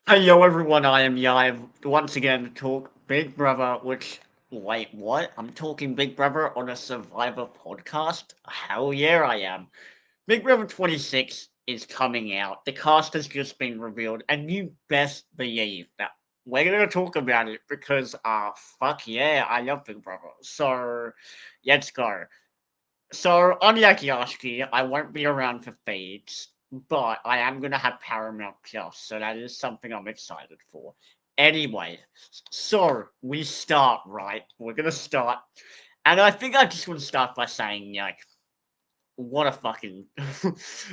Hey yo everyone, I am Yive once again to talk Big Brother, wait, what? I'm talking Big Brother on a Survivor podcast? Hell yeah, I am. Big Brother 26 is coming out. The cast has just been revealed, and you best believe that we're gonna talk about it because fuck yeah, I love Big Brother. So let's go. So on Yakiyoshi, I won't be around for feeds, but I am gonna have Paramount Plus, so that is something I'm excited for. Anyway, so we start, right? We're gonna start, and I think I just want to start by saying, like, what a fucking,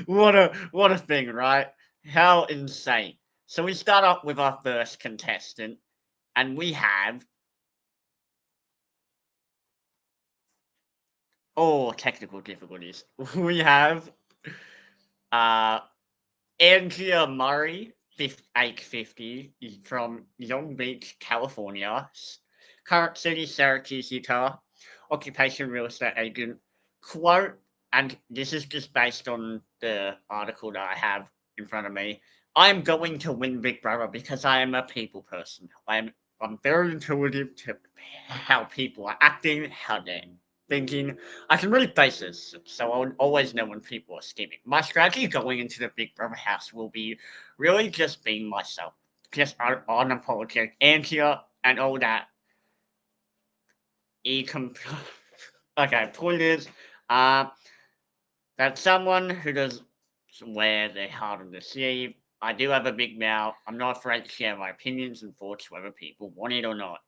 what a thing, right? How insane! So we start off with our first contestant, and we have technical difficulties. We have uh Andrea Murray, 850, from Long Beach, California. Current city, Syracuse, Utah. Occupation, real estate agent. Quote, and this is just based on the article that I have in front of me. I'm going to win Big Brother because I am a people person. I'm very intuitive to how people are acting, how they're thinking. I can really base this, so I'll always know when people are scheming. My strategy going into the Big Brother house will be really just being myself, just unapologetic, anti and all that. Okay, point is, uh, that someone who does wear their heart on the sleeve. I do have a big mouth. I'm not afraid to share my opinions and thoughts, whether people want it or not.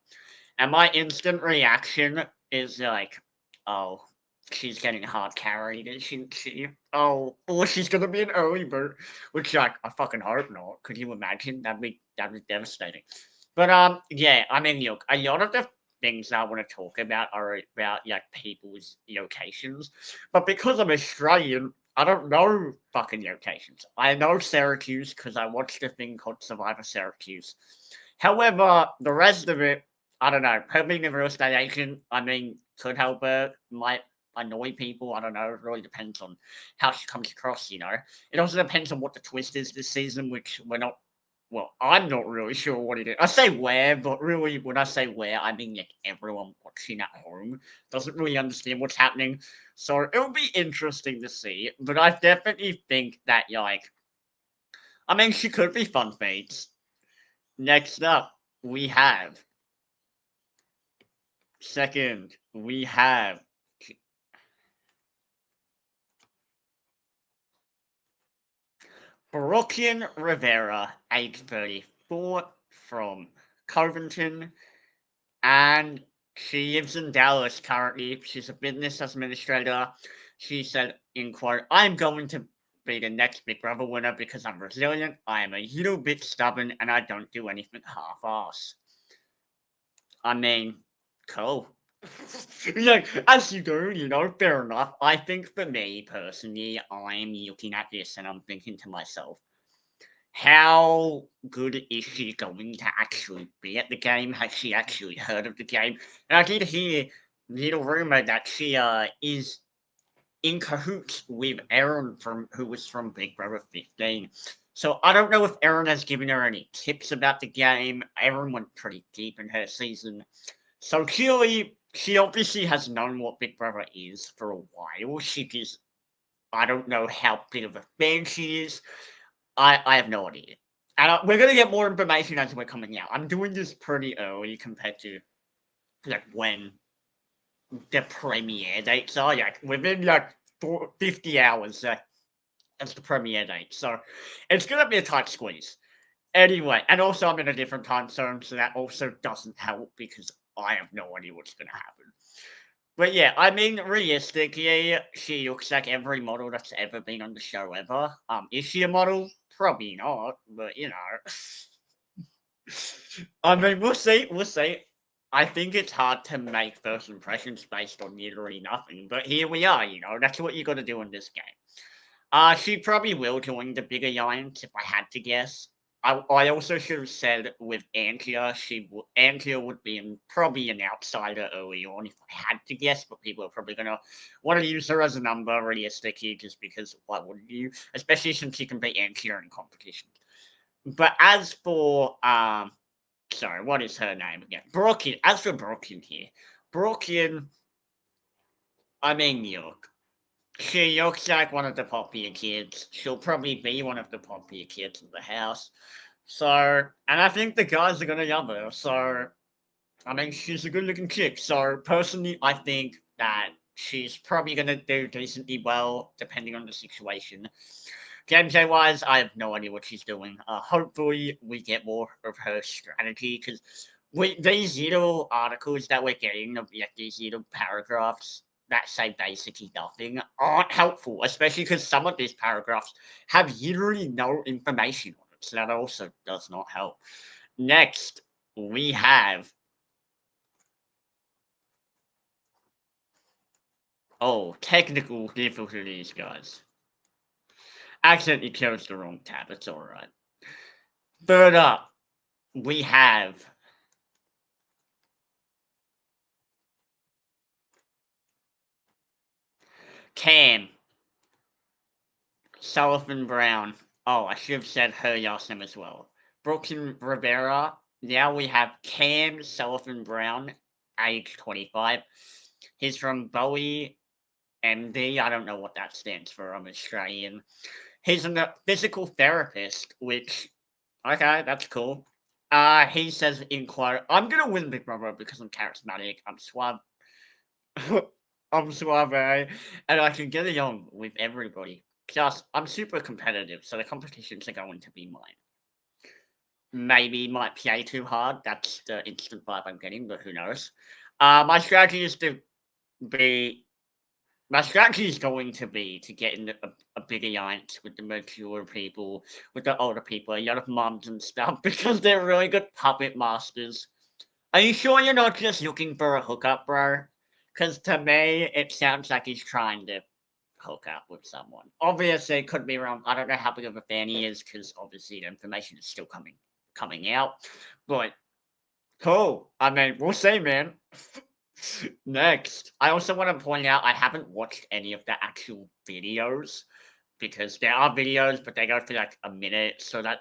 And my instant reaction is like, oh, she's getting hard carried, isn't she? Oh, or she's gonna be an early bird, which like I fucking hope not. Could you imagine? That'd be devastating. But yeah, I mean, look, a lot of the things I want to talk about are about like people's locations, but because I'm Australian, I don't know fucking locations. I know Syracuse because I watched a thing called Survivor Syracuse. However, the rest of it, I don't know. Her being a real estate agent, I mean, could help her, might annoy people. I don't know. It really depends on how she comes across, you know. It also depends on what the twist is this season, which we're not. Well, I'm not really sure what it is. I say where, but really, when I say where, I mean like everyone watching at home doesn't really understand what's happening. So it'll be interesting to see. But I definitely think that, like, I mean, she could be fun fates. Next up, we have second, we have Brooklyn Rivera, age 34, from Covington, and she lives in Dallas currently. She's a business administrator. She said, in quote, I'm going to be the next Big Brother winner because I'm resilient, I am a little bit stubborn, and I don't do anything half-ass. I mean, cool. Like, as you do, fair enough. I think for me personally, I'm looking at this and I'm thinking to myself, how good is she going to actually be at the game? Has she actually heard of the game? And I did hear little rumor that she is in cahoots with Aaron from who was from Big Brother 15. So I don't know if Aaron has given her any tips about the game. Aaron went pretty deep in her season. So clearly, she obviously has known what Big Brother is for a while. She just, I don't know how big of a fan she is. I have no idea. And we're going to get more information as we're coming out. I'm doing this pretty early compared to like when the premiere dates are. Like within like 50 hours, that's the premiere date. So it's going to be a tight squeeze. Anyway, and also I'm in a different time zone, so that also doesn't help because I have no idea what's going to happen. But yeah, I mean, realistically, she looks like every model that's ever been on the show ever. Is she a model? Probably not, but you know. I mean, we'll see. We'll see. I think it's hard to make first impressions based on literally nothing, but here we are. That's what you got to do in this game. She probably will join the big alliance if I had to guess. I also should have said with Antia, Antia would be probably an outsider early on if I had to guess, but people are probably gonna want to use her as a number realistically, just because why wouldn't you? Especially since she can beat Antia in competition. But as for sorry, what is her name again? Brooklyn. As for Brooklyn here, Brooklyn, I mean, look, she looks like one of the popular kids. She'll probably be one of the popular kids in the house. So, and I think the guys are gonna love her. So, I mean, she's a good-looking chick. So, personally, I think that she's probably gonna do decently well, depending on the situation. Gameplay wise, I have no idea what she's doing. Hopefully, we get more of her strategy because these little articles that we're getting, of like these little paragraphs that say basically nothing, aren't helpful, especially because some of these paragraphs have literally no information on it. So that also does not help. Next, we have. Oh, technical difficulties, guys. Accidentally closed the wrong tab. It's alright. Third up, we have Cam Sullivan Brown. Oh, I should have said her last name as well. Brooklyn Rivera. Now we have Cam Sullivan Brown, age 25. He's from Bowie, MD. I don't know what that stands for. I'm Australian. He's a physical therapist, which, okay, that's cool. He says in quote, I'm gonna win Big Brother because I'm charismatic, I'm suave, I'm suave, and I can get along with everybody. Plus, I'm super competitive, so the competitions are going to be mine. Maybe might play too hard. That's the instant vibe I'm getting, but who knows? My strategy is to be My strategy is going to be to get in a big alliance with the mature people, with the older people, a lot of moms and stuff, because they're really good puppet masters. Are you sure you're not just looking for a hookup, bro? Because to me, it sounds like he's trying to hook up with someone. Obviously, it could be wrong. I don't know how big of a fan he is, because obviously the information is still coming out. But cool. I mean, we'll see, man. Next, I also want to point out I haven't watched any of the actual videos because there are videos, but they go for like a minute, so that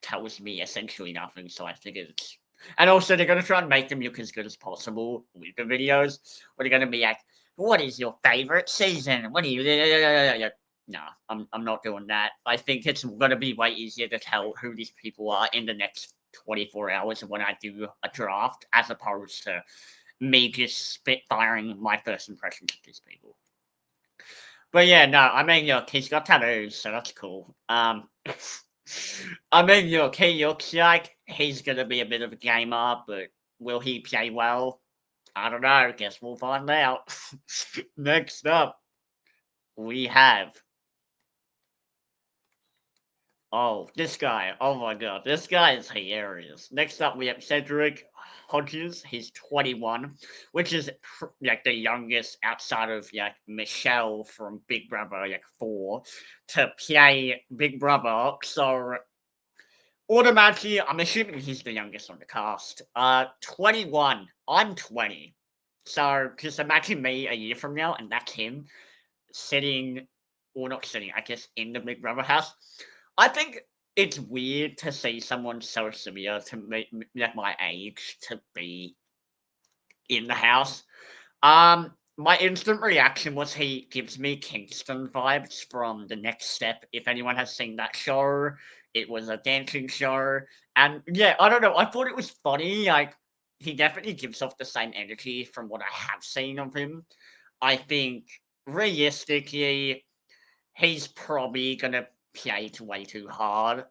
tells me essentially nothing. So I figured it's. And also, they're going to try and make them look as good as possible with the videos. Where they're going to be like, what is your favorite season? What do you. No, I'm not doing that. I think it's going to be way easier to tell who these people are in the next 24 hours when I do a draft as opposed to me just spitfiring my first impressions of these people. But yeah, no, I mean, look, he's got tattoos, so that's cool. I mean, look, he looks like he's gonna be a bit of a gamer, but will he play well? I don't know. Guess we'll find out. Next up, we have. Oh, this guy. Oh my god, this guy is hilarious. Next up, we have Cedric Hodges. He's 21, which is like the youngest outside of like Michelle from Big Brother, like 4, to play Big Brother. So automatically, I'm assuming he's the youngest on the cast. 21. I'm 20. So just imagine me a year from now, and that's him sitting, or not sitting, I guess, in the Big Brother house. I think it's weird to see someone so similar to me, like my age, to be in the house. My instant reaction was he gives me Kingston vibes from The Next Step. If anyone has seen that show, it was a dancing show, and yeah, I don't know. I thought it was funny. Like he definitely gives off the same energy from what I have seen of him. I think realistically, he's probably gonna play it way too hard.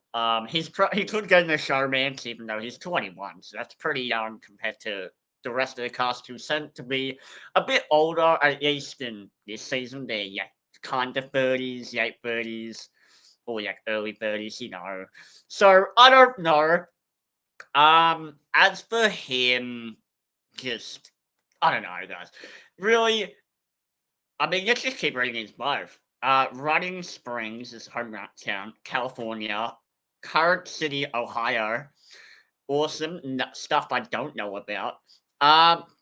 He could get in a showmance even though he's 21, so that's pretty young compared to the rest of the cast who sent to be a bit older, at least in this season. They're yeah, kind of 30s, late 30s, or like early 30s, you know. So I don't know. As for him, just I don't know, guys. Really, I mean, let's just keep reading his bio. Running Springs is hometown, California. Current City, Ohio. Awesome stuff I don't know about.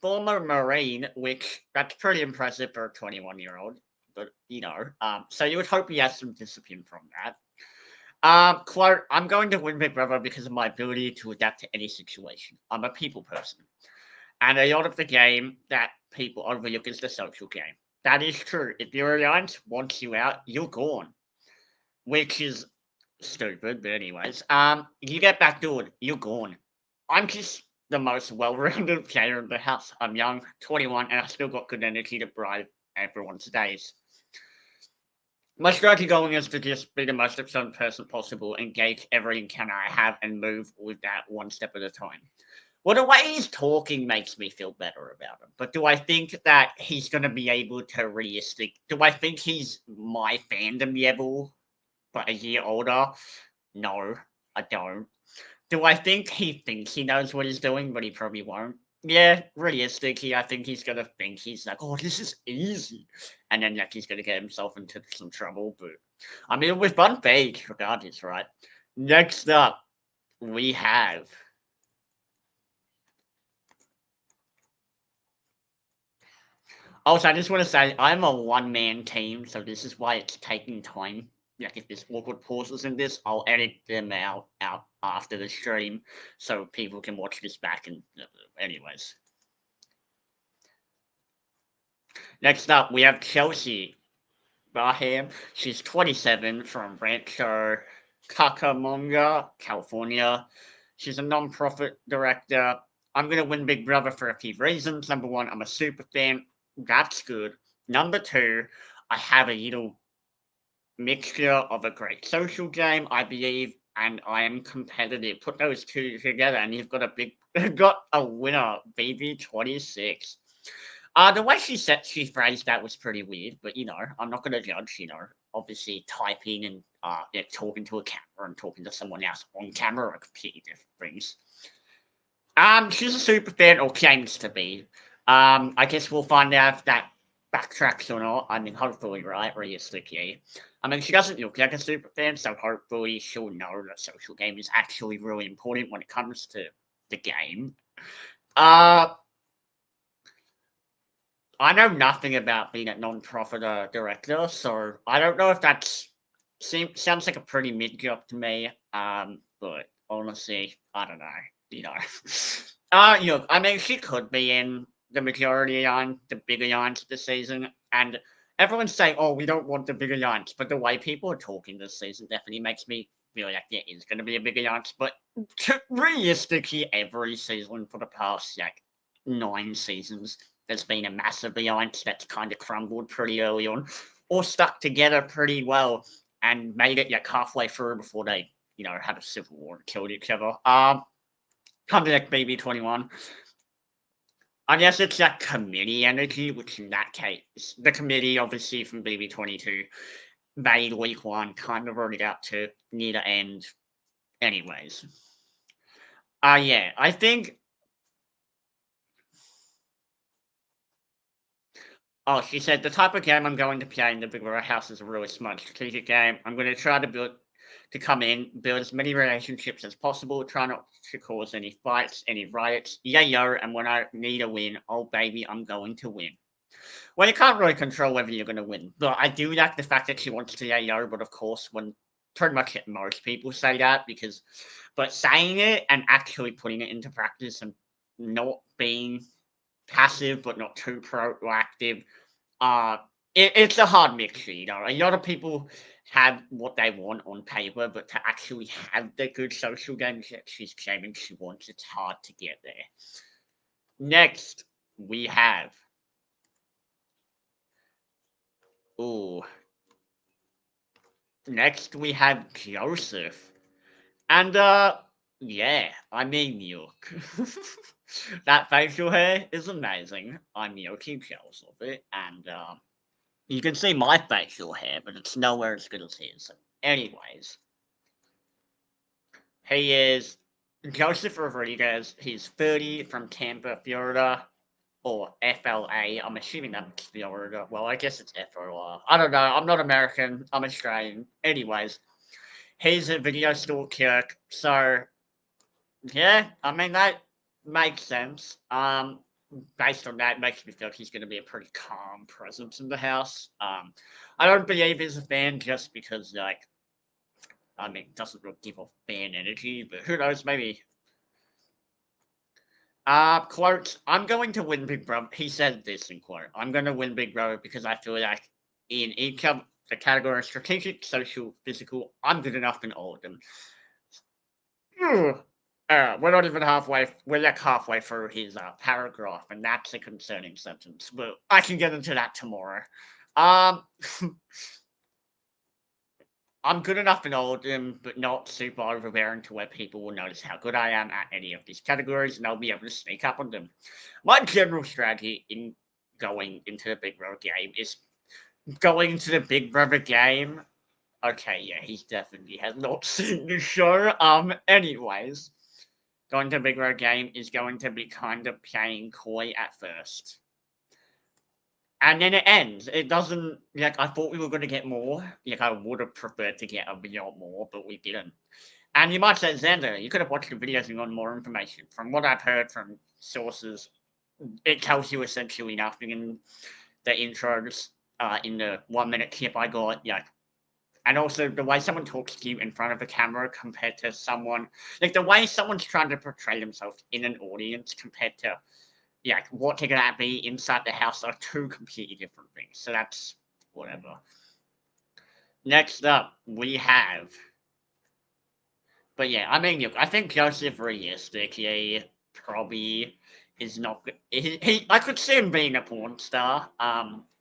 Former Marine, which that's pretty impressive for a 21-year-old. But you know, so you would hope he has some discipline from that. Quote, I'm going to win Big Brother because of my ability to adapt to any situation. I'm a people person. And a lot of the game that people overlook is the social game. That is true. If your alliance wants you out, you're gone. Which is stupid, but anyways. You get backdoored, you're gone. I'm just the most well-rounded player in the house. I'm young, 21, and I still got good energy to bribe everyone's days. My strategy going is to just be the most upset person possible, engage every encounter I have, and move with that one step at a time. Well, the way he's talking makes me feel better about him. But do I think that he's going to be able to realistic? Do I think he's my fandom level, but a year older? No, I don't. Do I think he thinks he knows what he's doing, but he probably won't? Yeah, realistically, I think he's gonna think he's like, oh, this is easy, and then like he's gonna get himself into some trouble. But I mean, with fun fake, regardless, right? Next up, we have. Also, I just want to say I'm a one-man team, so this is why it's taking time. Like if there's awkward pauses in this, I'll edit them out after the stream, so people can watch this back. And anyways, next up we have Chelsea Baham. She's 27 from Rancho Cucamonga, California. She's a non-profit director. I'm gonna win Big Brother for a few reasons. Number one, I'm a super fan. That's good. Number two, I have a little mixture of a great social game, I believe, and I am competitive. Put those two together, and you've got a big, got a winner, BB26. The way she phrased that was pretty weird, but I'm not gonna judge. Obviously typing and yeah, talking to a camera and talking to someone else on camera are completely different things. She's a super fan, or claims to be. I guess we'll find out if that backtracks or not. I mean, hopefully, right? Realistically. I mean, she doesn't look like a super fan, so hopefully she'll know that social game is actually really important when it comes to the game. Uh, I know nothing about being a non-profit director, so I don't know if sounds like a pretty mid job to me. But honestly, I don't know. You know, I mean, she could be in the majority on the big alliance this season, and everyone's saying, "Oh, we don't want the big alliance," but the way people are talking this season definitely makes me feel like there is going to be a big alliance. But realistically, every season for the past 9 seasons there's been a massive alliance that's kind of crumbled pretty early on, or stuck together pretty well and made it like halfway through before they, had a civil war and killed each other. Kind of like BB21. I guess it's that committee energy, which in that case, the committee obviously from BB22 made week one kind of already got to near the end. Anyways, yeah, I think. Oh, she said the type of game I'm going to play in the Big Brother house is a really smart strategic game. I'm going to try to come in, build as many relationships as possible, try not to cause any fights, any riots. Yeah, yo, and when I need a win, oh baby, I'm going to win. Well, you can't really control whether you're going to win, but I do like the fact that she wants to yeah, yo, but of course, when pretty much most people say that but saying it and actually putting it into practice and not being passive but not too proactive. Uh, it's a hard mixture, A lot of people have what they want on paper, but to actually have the good social games that she's claiming she wants, it's hard to get there. Next, we have. Ooh. Next, we have Joseph. And, yeah, I mean, look. That facial hair is amazing. I'm Yoki jealous of it, and, you can see my facial hair, but it's nowhere as good as his. Anyways, he is Joseph Rodriguez. He's 30 from Tampa, Florida, or FLA. I'm assuming that's Florida. Well, I guess it's FOR. I don't know. I'm not American. I'm Australian. Anyways, he's a video store clerk. So, yeah, I mean, that makes sense. Based on that, makes me feel like he's going to be a pretty calm presence in the house. I don't believe he's a fan just because, I mean, it doesn't really give off fan energy, but who knows, maybe. Quote, I'm going to win Big Brother. He said this in quote, I'm going to win Big Brother because I feel like in each of the categories strategic, social, physical, I'm good enough in all of them. We're not even halfway. We're like halfway through his paragraph, and that's a concerning sentence. But I can get into that tomorrow. Um, I'm good enough in all of them, but not super overbearing to where people will notice how good I am at any of these categories, and I'll be able to sneak up on them. My general strategy in going into the Big Brother game is going into the Big Brother game. Okay, yeah, he definitely has not seen the show. Anyways, going to Big Brother game is going to be kind of playing coy at first. And then it ends. It doesn't, like, I thought we were going to get more. Like, I would have preferred to get a lot more, but we didn't. And you might say, Xander, you could have watched the videos and gotten more information. From what I've heard from sources, it tells you essentially nothing in the intros, in the 1 minute clip I got. Yeah. And also the way someone talks to you in front of a camera compared to someone, like the way someone's trying to portray themselves in an audience compared to, yeah, what they're gonna be inside the house are two completely different things. So that's whatever. Next up, we have. But yeah, I mean, look, I think Joseph realistically probably is not good. I could see him being a porn star.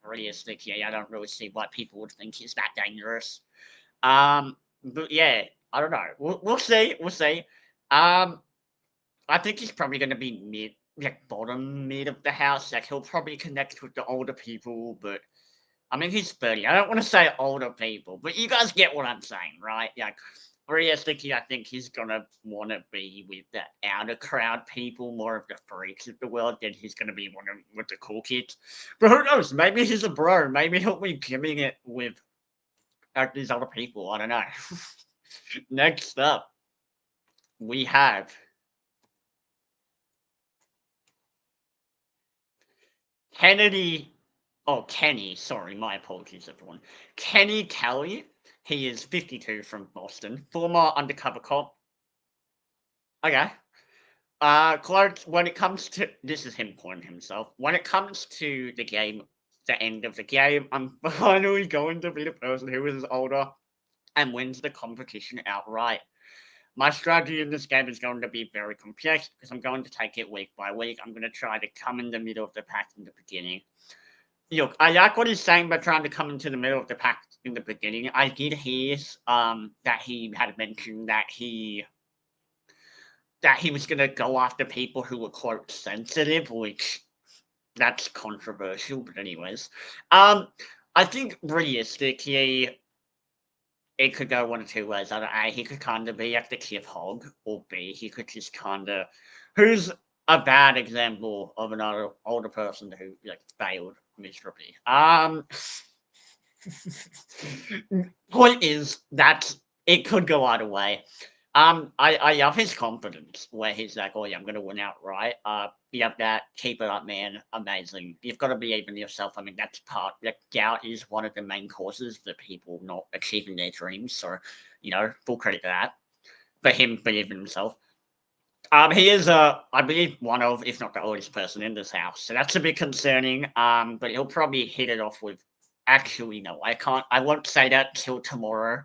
Realistically, I don't really see why people would think he's that dangerous. But yeah, I don't know. We'll see. We'll see. Um, I think he's probably going to be mid, like bottom mid of the house. Like he'll probably connect with the older people, but I mean he's 30. I don't want to say older people, but you guys get what I'm saying, right? Like realistically, I think he's gonna want to be with the outer crowd people, more of the freaks of the world, than he's gonna be one of with the cool kids. But who knows? Maybe he's a bro. Maybe he'll be giving it with these other people. I don't know. Next up, we have Kennedy. Oh, Kenny. Sorry, my apologies, everyone. Kenny Kelly. He is 52 from Boston, former undercover cop. Okay. Clark, when it comes to this is him calling himself. When it comes to the game, the end of the game, I'm finally going to be the person who is older and wins the competition outright. My strategy in this game is going to be very complex because I'm going to take it week by week. I'm going to try to come in the middle of the pack in the beginning. Look, I like what he's saying about trying to come into the middle of the pack in the beginning. I did hear that he had mentioned that he was going to go after people who were quote sensitive, which that's controversial. But anyways, I think realistically it could go one of two ways. Either A, he could kind of be like the Cliff Hog, or B, he could just kind of. Who's a bad example of another older person who like failed miserably? Point is that it could go either way. I love his confidence where he's like, "Oh yeah, I'm gonna win outright." You have that. Keep it up, man. Amazing. You've got to believe in yourself. I mean, that's part. Like doubt is one of the main causes for people not achieving their dreams. So, full credit to that for him believing in himself. He is, I believe, one of, if not the oldest person in this house. So that's a bit concerning. But he'll probably hit it off with. Actually, no, I can't. I won't say that till tomorrow.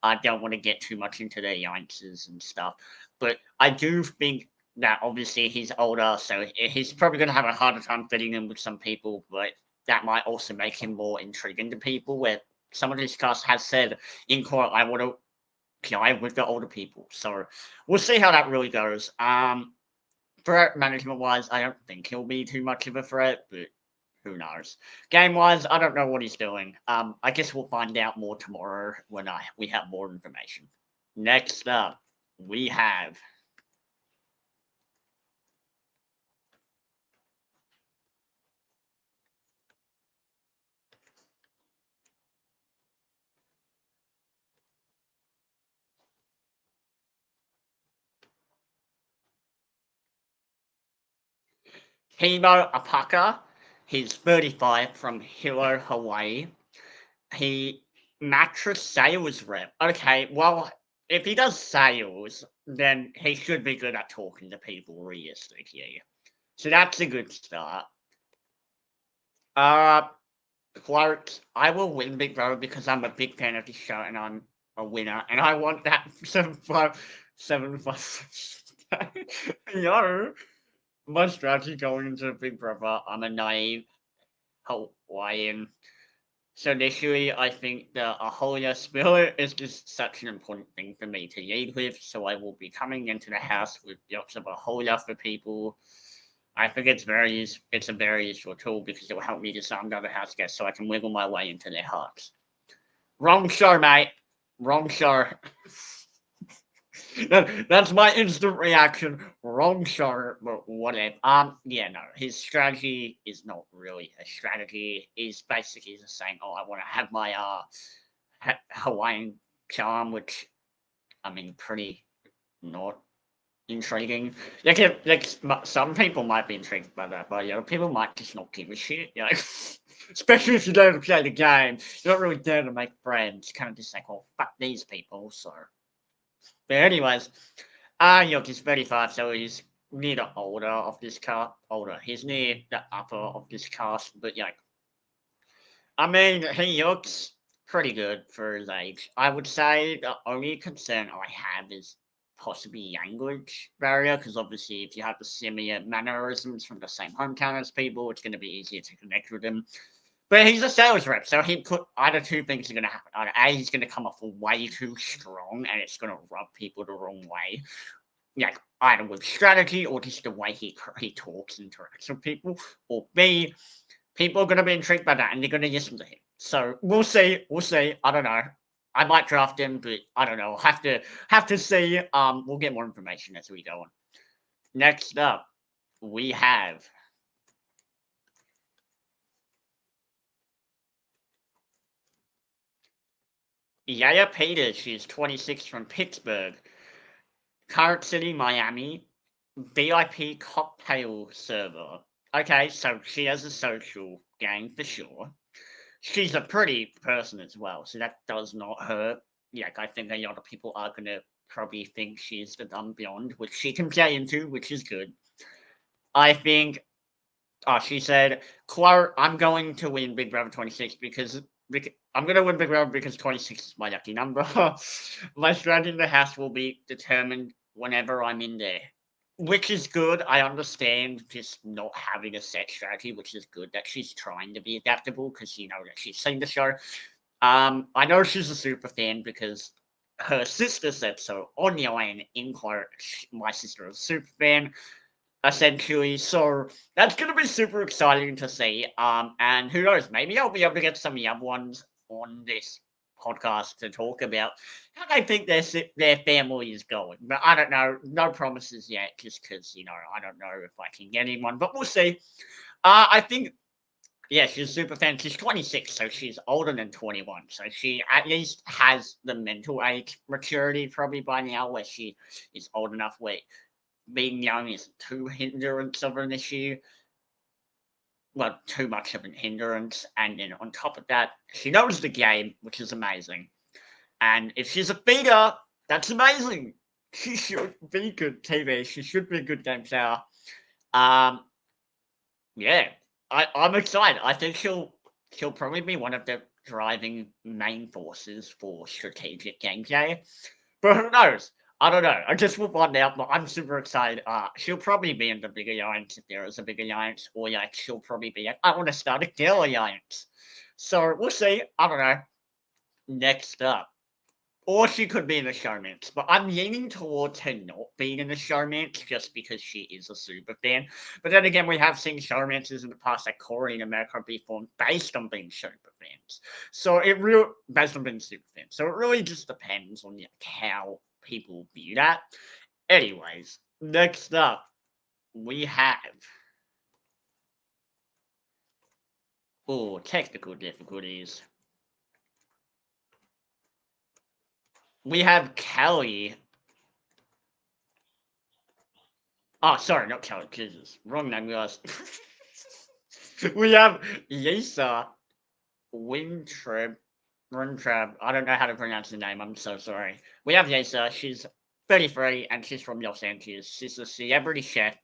I don't want to get too much into the answers and stuff, but I do think that obviously he's older, so he's probably going to have a harder time fitting in with some people, but that might also make him more intriguing to people. Where some of this cast has said in court, I want to play with the older people, so we'll see how that really goes. Threat management wise, I don't think he'll be too much of a threat, but who knows? Game wise, I don't know what he's doing. I guess we'll find out more tomorrow when we have more information. Next up, we have Himo Apaka. He's 35 from Hilo, Hawaii. He mattress sales rep. Okay, well, if he does sales, then he should be good at talking to people realistically. So that's a good start. Uh, quote, I will win Big Brother because I'm a big fan of the show and I'm a winner. And I want that 7-5. Yo, my strategy going into Big Brother, I'm a naive Hawaiian. So initially, I think the Ahoya spirit is just such an important thing for me to lead with. So I will be coming into the house with lots of Ahoya for people. I think it's a very useful tool because it will help me disarm other house guests so I can wiggle my way into their hearts. Wrong show, mate. Wrong show. That's my instant reaction. Wrong show, but whatever. Yeah, no, his strategy is not really a strategy. He's basically just saying, "Oh, I want to have my Hawaiian charm," which I mean, pretty not intriguing. Some people might be intrigued by that, but people might just not give a shit. Especially if you don't play the game, you're not really there to make friends. Kind of just like, "Oh, fuck these people." So. But anyways, Yoki's 35, so he's near the older of this cast. Older. He's near the upper of this cast, but I mean, he looks pretty good for his age. I would say the only concern I have is possibly language barrier, because obviously if you have the similar mannerisms from the same hometown as people, it's going to be easier to connect with them. But he's a sales rep, so he could either two things are going to happen. Either A, he's going to come off way too strong, and it's going to rub people the wrong way. Like either with strategy or just the way he talks and interacts with people. Or B, people are going to be intrigued by that, and they're going to listen to him. So we'll see. We'll see. I don't know. I might draft him, but I don't know. Have to see. We'll get more information as we go on. Next up, we have Yaya Peters. She's 26 from Pittsburgh. Current city, Miami. VIP cocktail server. Okay, so she has a social game for sure. She's a pretty person as well, so that does not hurt. I think a lot of people are gonna probably think she's the dumb blonde, which she can play into, which is good. I think. Oh, she said, "Quote: I'm going to win Big Brother 26 because I'm going to win Big Brother because 26 is my lucky number. My strategy in the house will be determined whenever I'm in there." Which is good. I understand just not having a set strategy, which is good that she's trying to be adaptable because you know that she's seen the show. I know she's a super fan because her sister said so online in quote. My sister is a super fan, essentially. So that's going to be super exciting to see. And who knows? Maybe I'll be able to get some young ones on this podcast to talk about how they think their family is going. But I don't know. No promises yet, just because I don't know if I can get anyone. But we'll see. I think. Yeah, she's a super fan. She's 26, so she's older than 21. So she at least has the mental age maturity probably by now where she is old enough where being young is too hindrance of an issue. Well, too much of an hindrance. And then on top of that, she knows the game, which is amazing. And if she's a feeder, that's amazing. She should be good TV. She should be a good game player. Um, yeah, I'm excited. I think she'll probably be one of the driving main forces for strategic gameplay. But who knows? I don't know. I just will find out, but I'm super excited. She'll probably be in the big alliance if there is a big alliance, or she'll probably be like, I want to start a girl alliance. So we'll see. I don't know. Next up. Or she could be in the showmance, but I'm leaning towards her not being in the showmance just because she is a super fan. But then again, we have seen showmances in the past, like Corey in America, be formed based on being super fans. So it real based on being super fans. So it really just depends on how people view that. Anyways, next up we have technical difficulties. We have Kelly. Oh, sorry, not Kelly. Jesus, wrong name, guys. We have Lisa Wintrip Runtrab. I don't know how to pronounce the name. I'm so sorry. We have Yesa. She's 33 and she's from Los Angeles. She's a celebrity chef.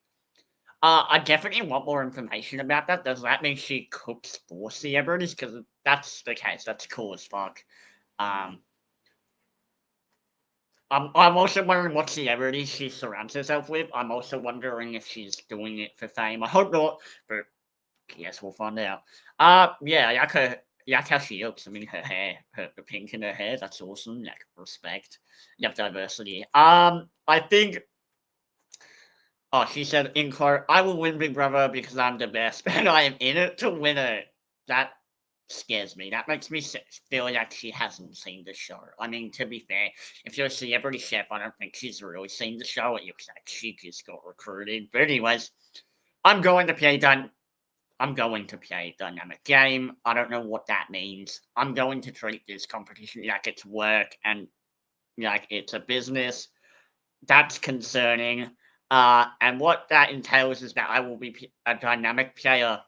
I definitely want more information about that. Does that mean she cooks for celebrities? Because if that's the case, that's cool as fuck. Um, I'm also wondering what celebrities she surrounds herself with. I'm also wondering if she's doing it for fame. I hope not, but yes, we'll find out. Yeah, I like how she looks. I mean, her hair, the pink in her hair, that's awesome. Like, respect. You have diversity. I think. Oh, she said in quote, "I will win Big Brother because I'm the best, and I am in it to win it." That scares me. That makes me feel like she hasn't seen the show. I mean, to be fair, if you're a celebrity chef, I don't think she's really seen the show. It looks like she just got recruited. But anyways, I'm going to play done. I'm going to play dynamic game. I don't know what that means. I'm going to treat this competition like it's work and like it's a business. That's concerning. And what that entails is that I will be a dynamic player.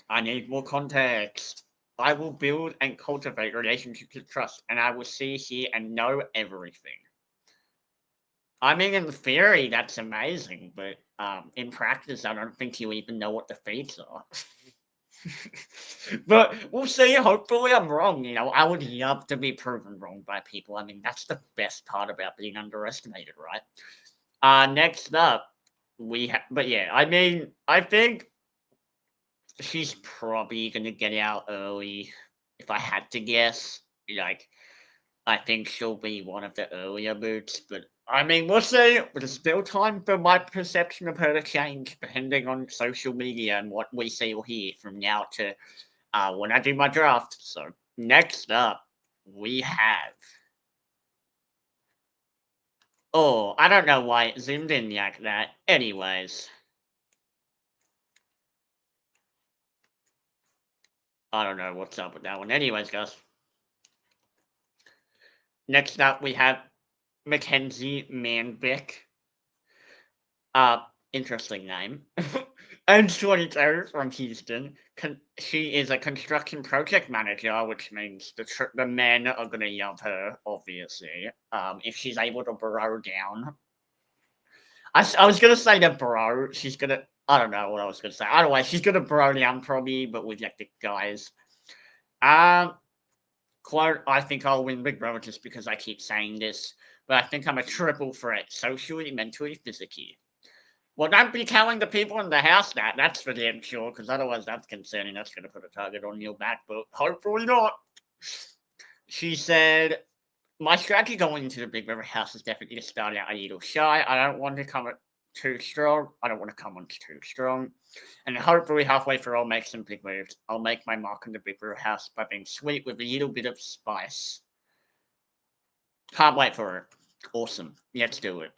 I need more context. I will build and cultivate relationships of trust, and I will see, hear, and know everything. I mean, in theory, that's amazing, but in practice, I don't think you even know what the feats are. But we'll see. Hopefully, I'm wrong. I would love to be proven wrong by people. I mean, that's the best part about being underestimated, right? Next up, but yeah, I mean, I think she's probably gonna get out early. If I had to guess, like, I think she'll be one of the earlier boots, but I mean, we'll see. There's still time for my perception of her to change, depending on social media and what we see or hear from now to when I do my draft. So next up, we have. Oh, I don't know why it zoomed in like that. Anyways, I don't know what's up with that one. Anyways, guys. Next up, we have Mackenzie Manbeck. Uh, interesting name. And 22 from Houston. She is a construction project manager, which means the men are going to love her, obviously. If she's able to bro down. I was going to say that bro, she's going to. I don't know what I was going to say. Either way, she's going to bro down probably, but with like the guys. Um, Quote, I think I'll win Big Brother just because I keep saying this, but I think I'm a triple threat, socially, mentally, physically. Well, don't be telling the people in the house that. That's for damn sure, because otherwise that's concerning. That's going to put a target on your back, but hopefully not. She said, my strategy going into the Big Brother house is definitely to start out a little shy. I don't want to come at too strong. I don't want to come on too strong. And hopefully halfway through I'll make some big moves. I'll make my mark in the Big Brother house by being sweet with a little bit of spice. Can't wait for it. Awesome. Let's do it.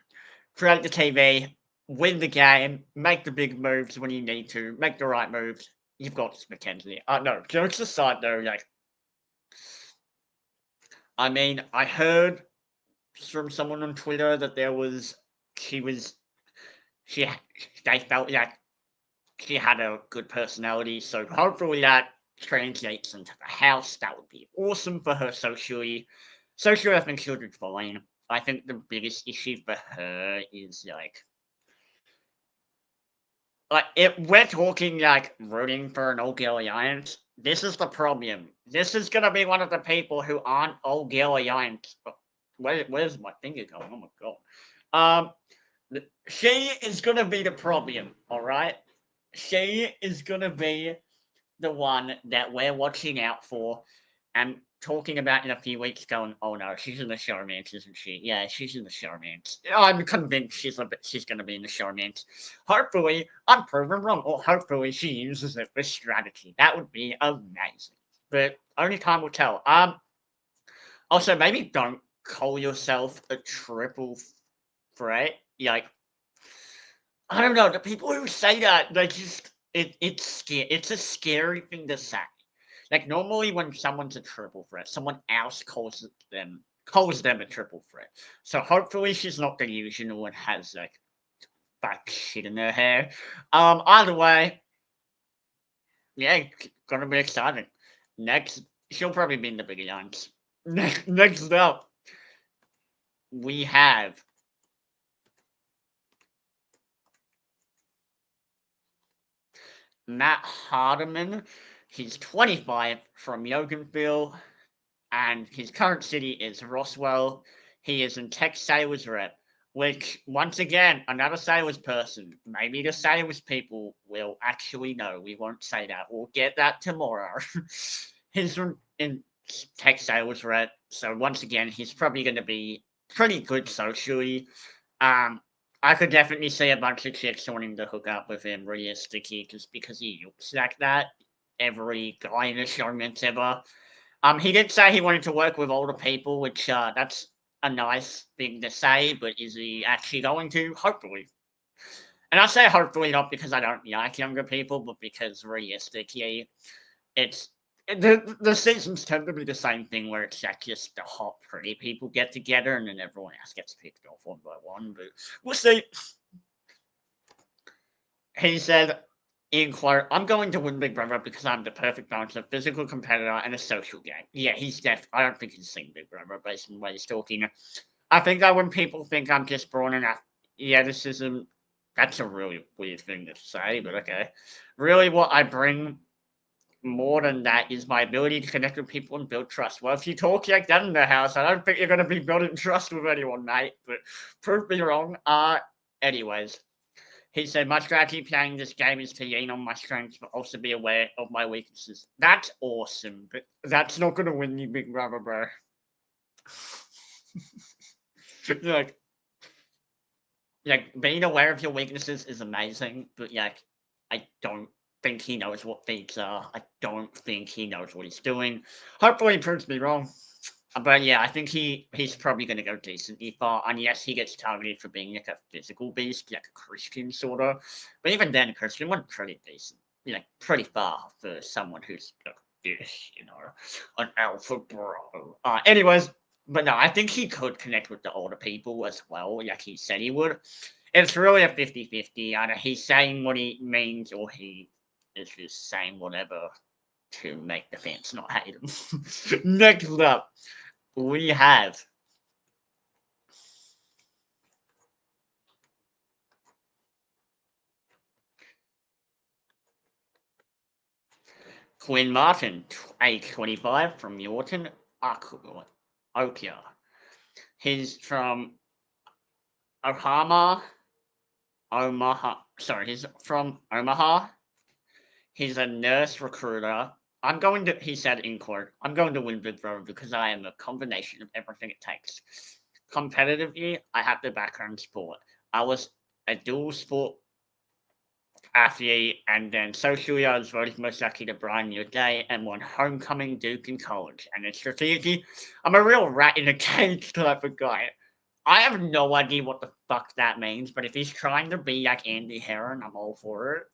Create the TV, win the game, make the big moves when you need to, make the right moves. You've got this, Mackenzie. No, jokes aside though, like, I mean, I heard from someone on Twitter that she was, she, they felt like she had a good personality, so hopefully that translates into the house. That would be awesome for her socially. Socially, I think she'll do fine. I think the biggest issue for her is like if we're talking like rooting for an old girl alliance, this is the problem. This is gonna be one of the people who aren't old girl alliance. Where's my finger going? Oh my god. She is gonna be the problem. All right, she is gonna be the one that we're watching out for and talking about in a few weeks going, oh no, she's in the showmance, isn't she? Yeah, she's in the showmance. I'm convinced she's gonna be in the showmance. Hopefully, I'm proven wrong, or hopefully she uses it for strategy. That would be amazing. But only time will tell. Also maybe don't call yourself a triple threat. Like I don't know, the people who say that, they just it's a scary thing to say. Like normally when someone's a triple threat, someone else calls them a triple threat. So hopefully she's not delusional and has like back shit in her hair. Either way, yeah, gonna be exciting. Next she'll probably be in the Big Alliance. Next up, we have Matt Hardiman. He's 25 from Yoganville, and his current city is Roswell. He is in tech sales rep, which, once again, another sales person. Maybe the sales people will actually know. We won't say that. We'll get that tomorrow. He's in tech sales rep, so once again, he's probably going to be pretty good socially. I could definitely see a bunch of chicks wanting to hook up with him realistically, just because he looks like that. Every guy in the show meant ever. He did say he wanted to work with older people, which that's a nice thing to say, but is he actually going to? Hopefully. And I say hopefully not because I don't like younger people, but because realistically, it's the seasons tend to be the same thing where it's like just the hot, pretty people get together and then everyone else gets picked off one by one. But we'll see. He said, in quote, I'm going to win Big Brother because I'm the perfect balance of physical competitor and a social game. Yeah, I don't think he's seen Big Brother based on the way he's talking. I think that when people think I'm just born in athleticism, that's a really weird thing to say, but okay. Really, what I bring more than that is my ability to connect with people and build trust. Well, if you talk like that in the house, I don't think you're going to be building trust with anyone, mate, but prove me wrong. Anyways. He said, my strategy playing this game is to lean on my strengths, but also be aware of my weaknesses. That's awesome, but that's not going to win you Big Brother, bro. like, being aware of your weaknesses is amazing, but, I don't think he knows what feats are. I don't think he knows what he's doing. Hopefully he proves me wrong. But yeah, I think he's probably going to go decently far, unless he gets targeted for being like a physical beast, like a Christian sort of. But even then, Christian went pretty decent, pretty far for someone who's like this, an alpha bro. Anyways, but no, I think he could connect with the older people as well, like he said he would. It's really a 50-50. Either he's saying what he means or he is just saying whatever to make the fans not hate him. Next up, we have Quinn Martin, age 25, from Yorton, Okia. He's from he's from Omaha. He's a nurse recruiter. He said in court, I'm going to win Big Brother because I am a combination of everything it takes. Competitively, I have the background in sport. I was a dual sport athlete, and then socially, I was voted most lucky to Brian Day and won homecoming Duke in college. And then strategically, I'm a real rat in a cage type of guy. I have no idea what the fuck that means, but if he's trying to be like Andy Herron, I'm all for it.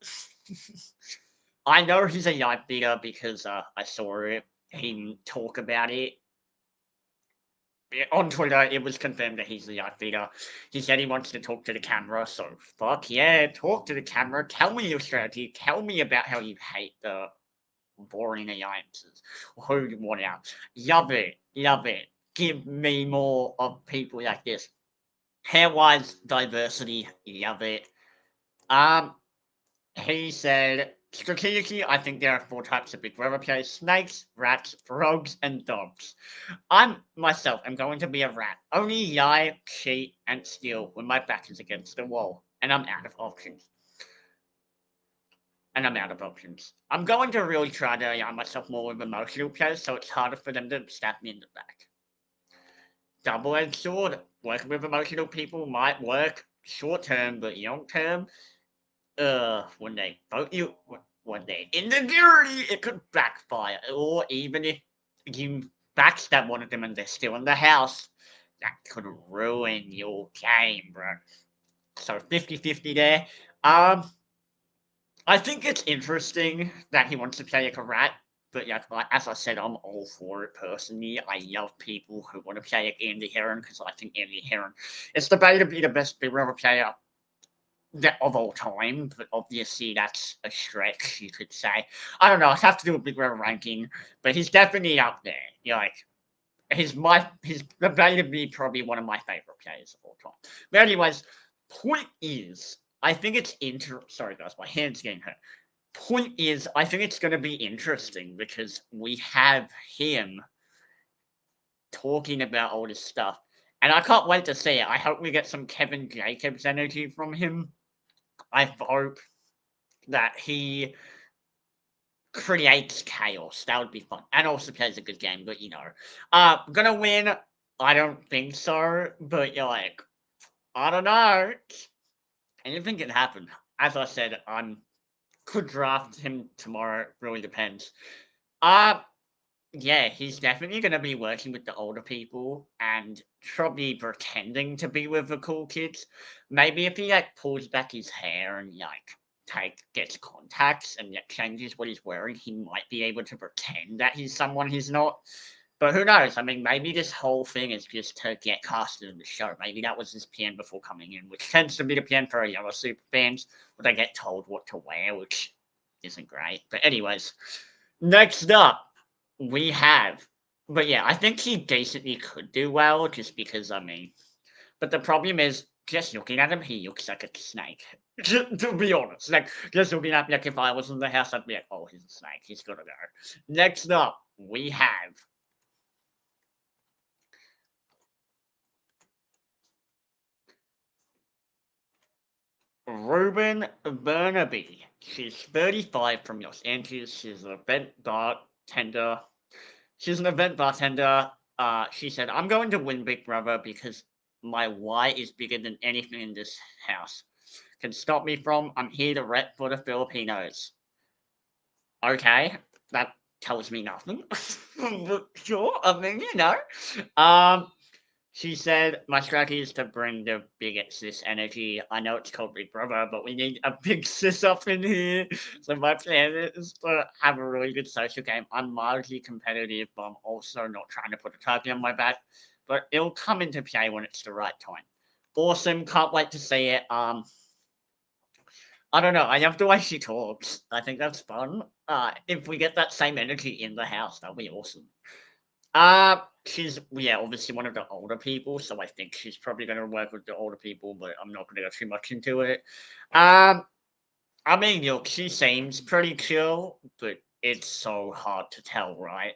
I know he's a yacht beater because I saw him talk about it on Twitter. It was confirmed that he's the yacht beater. He said he wants to talk to the camera, so fuck yeah, talk to the camera. Tell me your strategy. Tell me about how you hate the boring alliances. Who you want out. Love it. Love it. Give me more of people like this. Hair-wise diversity. Love it. He said, strategically, I think there are 4 types of Big Brother players: snakes, rats, frogs, and dogs. I'm going to be a rat. Only lie, cheat, and steal when my back is against the wall, and I'm out of options. I'm going to really try to align myself more with emotional players, so it's harder for them to stab me in the back. Double-edged sword. Working with emotional people might work short term, but long term, when they vote you, when they're in the jury, it could backfire. Or even if you backstab one of them and they're still in the house, that could ruin your game, bro. So 50-50 there. I think it's interesting that he wants to play like a rat, but yeah, as I said, I'm all for it personally. I love people who want to play like Andy Herron because I think Andy Herron is debatably the best Big Brother player of all time, but obviously that's a stretch, you could say. I don't know. I'd have to do a Big Brother ranking, but he's definitely up there. Like he's debatably probably one of my favorite players of all time. But anyways, point is, I think it's Sorry guys, my hand's getting hurt. Point is, I think it's going to be interesting because we have him talking about all this stuff. And I can't wait to see it. I hope we get some Kevin Jacobs energy from him. I hope that he creates chaos. That would be fun. And also plays a good game, but gonna win? I don't think so. But you're like, I don't know. Anything can happen. As I said, could draft him tomorrow. Really depends. Yeah, he's definitely going to be working with the older people and probably pretending to be with the cool kids. Maybe if he pulls back his hair and gets contacts and changes what he's wearing, he might be able to pretend that he's someone he's not. But who knows? I mean, maybe this whole thing is just to get casted in the show. Maybe that was his plan before coming in, which tends to be the plan for younger super fans, where they get told what to wear, which isn't great. But anyways, next up we have, but yeah, I think he decently could do well just because, but the problem is just looking at him, he looks like a snake. To be honest, just looking at him, if I was in the house, I'd be like, oh, he's a snake. He's gonna go. Next up, we have Ruben Burnaby. She's 35 from Los Angeles. She's an event bartender. She said, I'm going to win Big Brother because my why is bigger than anything in this house can stop me from. I'm here to rep for the Filipinos. Okay, that tells me nothing. Sure, She said, my strategy is to bring the big sis energy. I know it's called Big Brother, but we need a big sis up in here. So my plan is to have a really good social game. I'm mildly competitive, but I'm also not trying to put a target on my back. But it'll come into play when it's the right time. Awesome. Can't wait to see it. I don't know. I love the way she talks. I think that's fun. If we get that same energy in the house, that'll be awesome. She's obviously one of the older people, so I think she's probably going to work with the older people, but I'm not going to go too much into it. I mean, look, she seems pretty chill, but it's so hard to tell, right?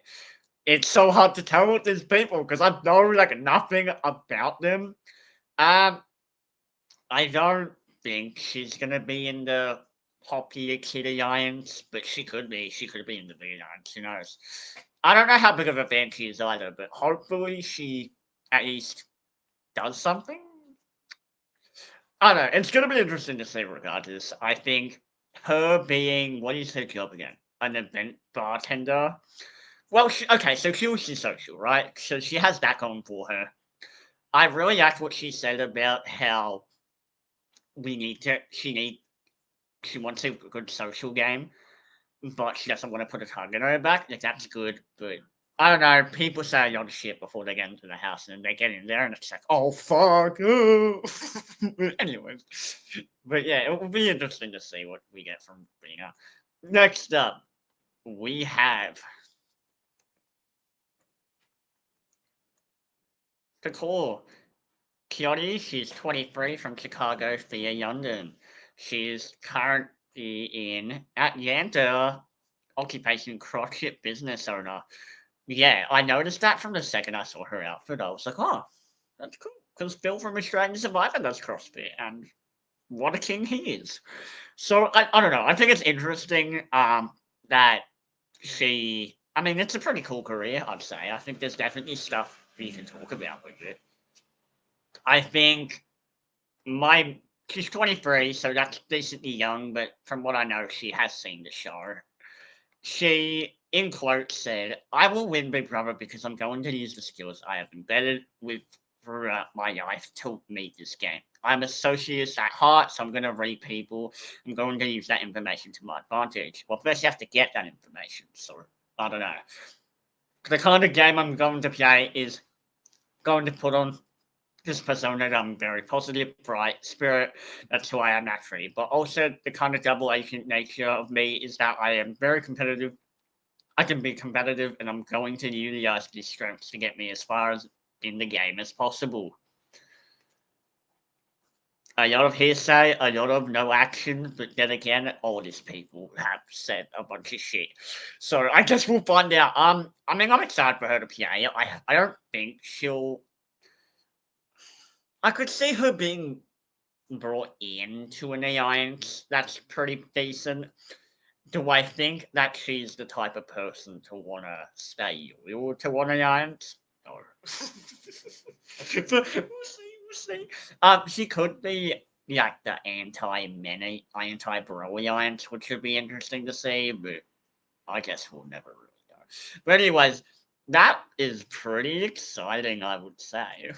It's so hard to tell with these people because I know nothing about them. I don't think she's gonna be in the popular kid alliance, but she could be. She could be in the big alliance. Who knows? I don't know how big of a fan she is either, but hopefully she at least does something. I don't know. It's gonna be interesting to see regardless. I think her being what is her job again? An event bartender. Well, okay, so she's social, right? So she has that going for her. I really liked what she said about how she wants a good social game, but she doesn't want to put a target on her back. That's good, but I don't know. People say a lot of shit before they get into the house, and they get in there, and it's like, oh fuck. Anyways, but yeah, it will be interesting to see what we get from Bina. Next up, we have the core. Kioni, she's 23 from Chicago via London. She's currently in Atlanta, occupation CrossFit business owner. Yeah, I noticed that from the second I saw her outfit. I was like, oh, that's cool. Because Phil from Australian Survivor does CrossFit, and what a king he is. So, I don't know. I think it's interesting that I mean, it's a pretty cool career, I'd say. I think there's definitely stuff we can talk about with it. I think she's 23, so that's decently young, but from what I know, she has seen the show. She, in quotes, said, I will win Big Brother because I'm going to use the skills I have embedded with throughout my life to meet this game. I'm a socialist at heart, so I'm going to read people. I'm going to use that information to my advantage. Well, first you have to get that information, so I don't know. The kind of game I'm going to play is going to put on this persona that I'm very positive, bright spirit. That's who I am naturally. But also the kind of double agent nature of me is that I am very competitive. I can be competitive, and I'm going to utilize these strengths to get me as far as in the game as possible. A lot of hearsay, a lot of no action, but then again, all these people have said a bunch of shit. So I guess we'll find out. I mean, I'm excited for her to play. I don't think she'll. I could see her being brought into an alliance that's pretty decent. Do I think that she's the type of person to want to stay loyal to one alliance? No. We'll see. We'll see. She could be like the anti-many, anti-bro alliance, which would be interesting to see, but I guess we'll never really know. But anyways, that is pretty exciting, I would say.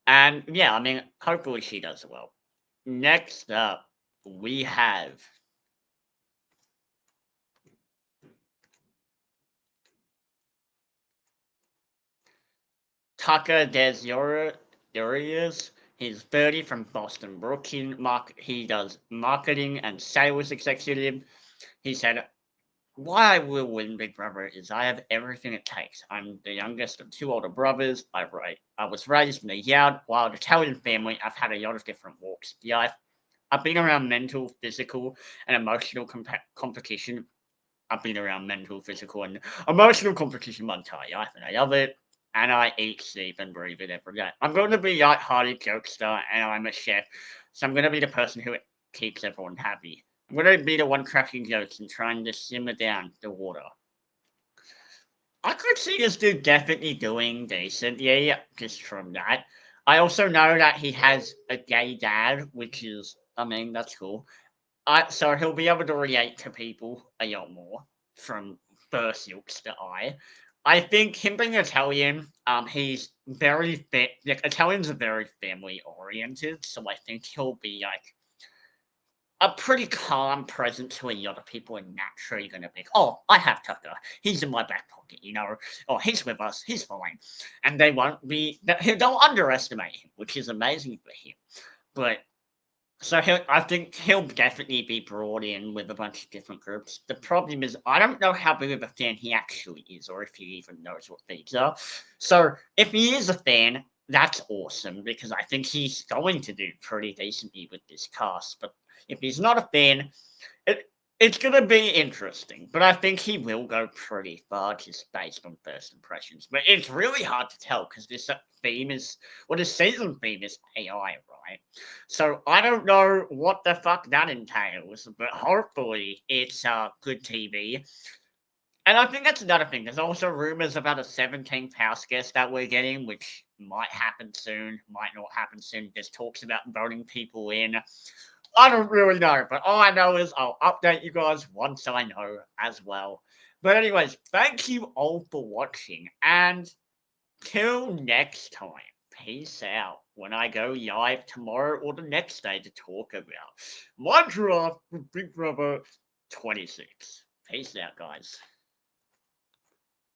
And yeah, I mean, hopefully she does well. Next up, we have Tucker Darius. He's 30 from Boston, Brooklyn. He does marketing and sales executive. He said, why I will win Big Brother is I have everything it takes. I'm the youngest of two older brothers. I was raised in a wild Italian family. I've had a lot of different walks of life. I've been around mental, physical, and emotional competition. I've been around mental, physical, and emotional competition my entire life, and I love it. And I eat, sleep, and breathe it every day. I'm going to be a light-hearted jokester, and I'm a chef, so I'm going to be the person who keeps everyone happy. I'm going to be the one cracking jokes and trying to simmer down the water. I could see this dude definitely doing decent, yeah, just from that. I also know that he has a gay dad, which is, I mean, that's cool. So he'll be able to relate to people a lot more from first looks to eye. I think him being Italian, he's very like Italians are very family oriented, so I think he'll be like a pretty calm presence to a lot of people are naturally going to be, oh, I have Tucker. He's in my back pocket, you know. Oh, he's with us. He's fine. And they won't be, they'll underestimate him, which is amazing for him. But so I think he'll definitely be brought in with a bunch of different groups. The problem is, I don't know how big of a fan he actually is, or if he even knows what these are. So if he is a fan, that's awesome because I think he's going to do pretty decently with this cast. But if he's not a fan, it it's gonna be interesting. But I think he will go pretty far just based on first impressions. But it's really hard to tell because this theme is this season theme is AI, right? So I don't know what the fuck that entails, but hopefully it's good TV. And I think that's another thing. There's also rumors about a 17th house guest that we're getting, which might happen soon, might not happen soon. There's talks about voting people in. I don't really know, but all I know is I'll update you guys once I know as well. But anyways, thank you all for watching, and till next time, peace out when I go live tomorrow or the next day to talk about my draft for Big Brother 26. Peace out, guys.